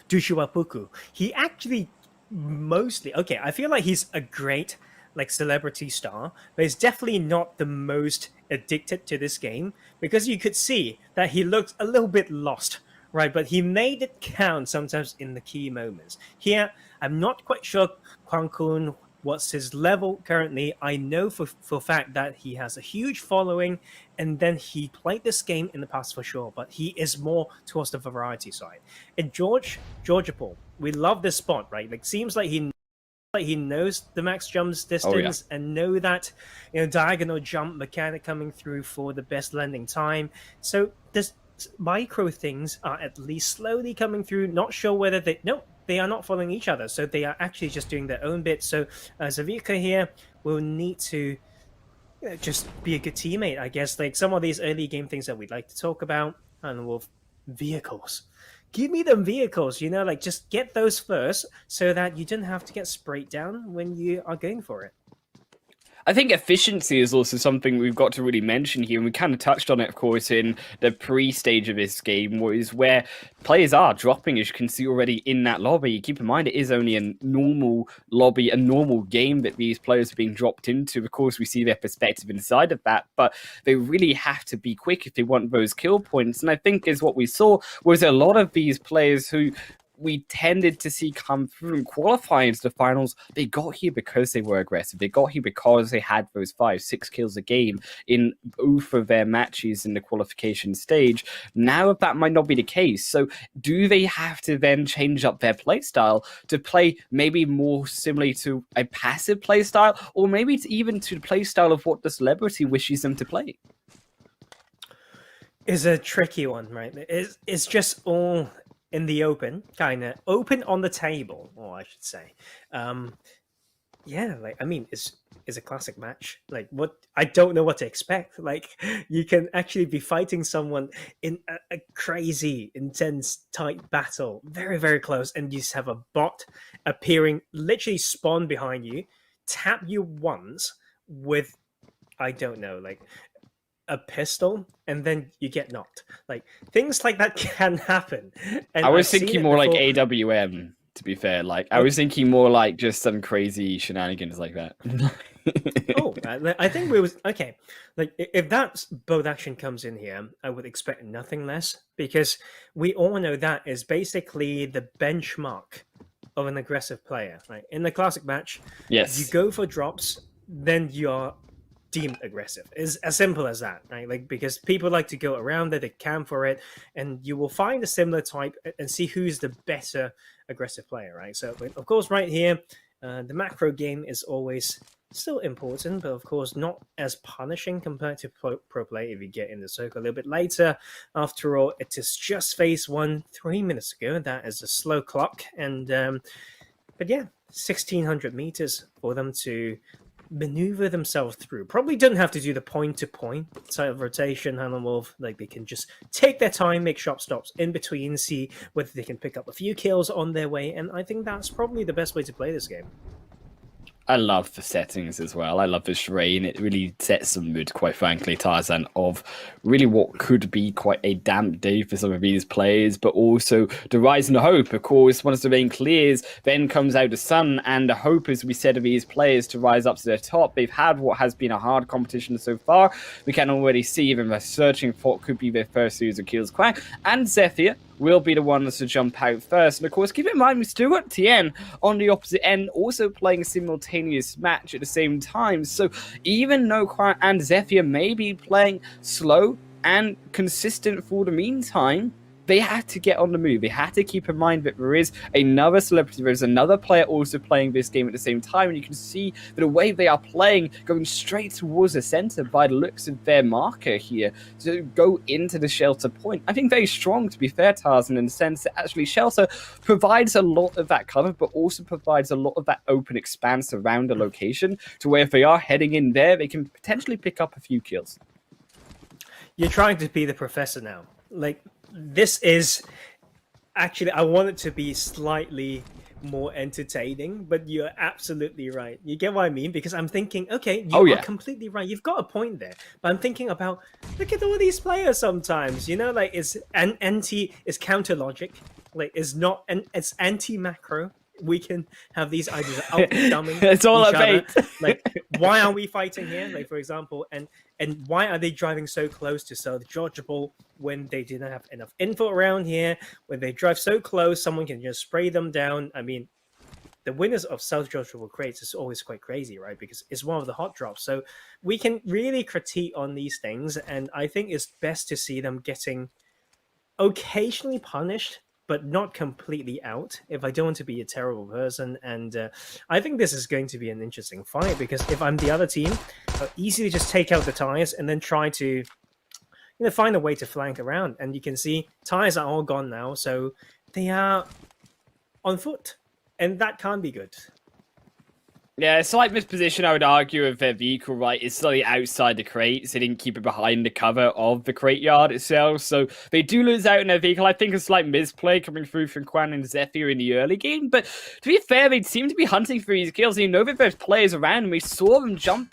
Dushiwapuku, he actually mostly, okay, I feel like he's a great like celebrity star, but he's definitely not the most addicted to this game, because you could see that he looked a little bit lost, right? But he made it count sometimes in the key moments. Here, I'm not quite sure Kwang Kun what's his level currently. I know for a fact that he has a huge following, and then he played this game in the past for sure, but he is more towards the variety side. And Georgia Paul, we love this spot, right? Like, seems like he knows the max jumps distance and know that, you know, diagonal jump mechanic coming through for the best landing time. So this micro things are at least slowly coming through. Not sure whether they are not following each other, so they are actually just doing their own bit. So Zavika here will need to just be a good teammate, I guess. Like some of these early game things that we'd like to talk about, and with vehicles. Give me them vehicles, you know, like just get those first so that you don't have to get sprayed down when you are going for it. I think efficiency is also something we've got to really mention here, and we kind of touched on it, of course, in the pre-stage of this game, where players are dropping, as you can see already in that lobby. Keep in mind, it is only a normal lobby, a normal game that these players are being dropped into. Of course, we see their perspective inside of that, but they really have to be quick if they want those kill points. And I think is what we saw was a lot of these players who we tended to see come through and qualify into the finals. They got here because they were aggressive. They got here because they had those 5-6 kills a game in both of their matches in the qualification stage. Now that might not be the case. So do they have to then change up their playstyle to play maybe more similarly to a passive playstyle, or maybe even to the playstyle of what the celebrity wishes them to play? Is a tricky one, right? It's just all in the open, kind of open on the table, or I should say. Yeah, like, I mean, it's a classic match. Like, what, I don't know what to expect. Like, you can actually be fighting someone in a crazy, intense, tight battle, very, very close, and you just have a bot appearing, literally spawn behind you, tap you once with, I don't know, like a pistol, and then you get knocked. Like, things like that can happen. And I was thinking more like AWM, to be fair. Like, I was thinking more like just some crazy shenanigans like that. Oh, I think we was okay. Like, if that both action comes in here, I would expect nothing less, because we all know that is basically the benchmark of an aggressive player. Right? In the classic match, yes, you go for drops, then you are deemed aggressive. It's as simple as that, right? Like, because people like to go around it, they camp for it, and you will find a similar type and see who's the better aggressive player, right? So, of course, right here, the macro game is always still important, but of course not as punishing compared to pro play if you get in the circle a little bit later. After all, it is just phase 1 3 minutes ago. That is a slow clock, and but yeah, 1600 meters for them to maneuver themselves through. Probably don't have to do the point-to-point side of rotation, Wolf. Like, they can just take their time, make sharp stops in between, see whether they can pick up a few kills on their way, and I think that's probably the best way to play this game. I love the settings as well. I love the terrain. It really sets the mood, quite frankly, Tarzan, of really what could be quite a damp day for some of these players, but also the rise and the hope. Of course, once the rain clears, then comes out the sun, and the hope, as we said, of these players to rise up to the top. They've had what has been a hard competition so far. We can already see them searching for what could be their first series of kills. Quack and Zephyr will be the ones to jump out first. And of course, keep in mind, we still got Tien on the opposite end, also playing a simultaneous match at the same time. So even though Quack and Zephyr may be playing slow and consistent for the meantime, they had to get on the move. They had to keep in mind that there is another celebrity, there's another player also playing this game at the same time, and you can see that the way they are playing, going straight towards the center by the looks of their marker here, to go into the shelter point. I think very strong, to be fair, Tarzan, in the sense that actually shelter provides a lot of that cover, but also provides a lot of that open expanse around the location, to where if they are heading in there, they can potentially pick up a few kills. You're trying to be the professor now. Like, this is actually, I want it to be slightly more entertaining, but you're absolutely right. You get what I mean? Because I'm thinking, okay, you are completely right. You've got a point there. But I'm thinking about, look at all these players sometimes, you know, like, it's counter logic. Like, it's anti-macro. We can have these ideas outdumbing it's all each a bait. other. Like, why are we fighting here? Like, for example, and why are they driving so close to South Georgia Ball when they didn't have enough info around here? When they drive so close, someone can just spray them down. I mean, the winners of self-dropable crates is always quite crazy, right? Because it's one of the hot drops. So we can really critique on these things, and I think it's best to see them getting occasionally punished, but not completely out, if I don't want to be a terrible person. And I think this is going to be an interesting fight, because if I'm the other team, I'll easily just take out the tires and then try to find a way to flank around. And you can see tires are all gone now, so they are on foot, and that can't be good. Yeah, a slight misposition, I would argue, of their vehicle, right? It's slightly outside the crates. They didn't keep it behind the cover of the crate yard itself, so they do lose out in their vehicle. I think a slight misplay coming through from Quan and Zephyr in the early game, but to be fair, they seem to be hunting for these kills. You know that there's players around, and we saw them jump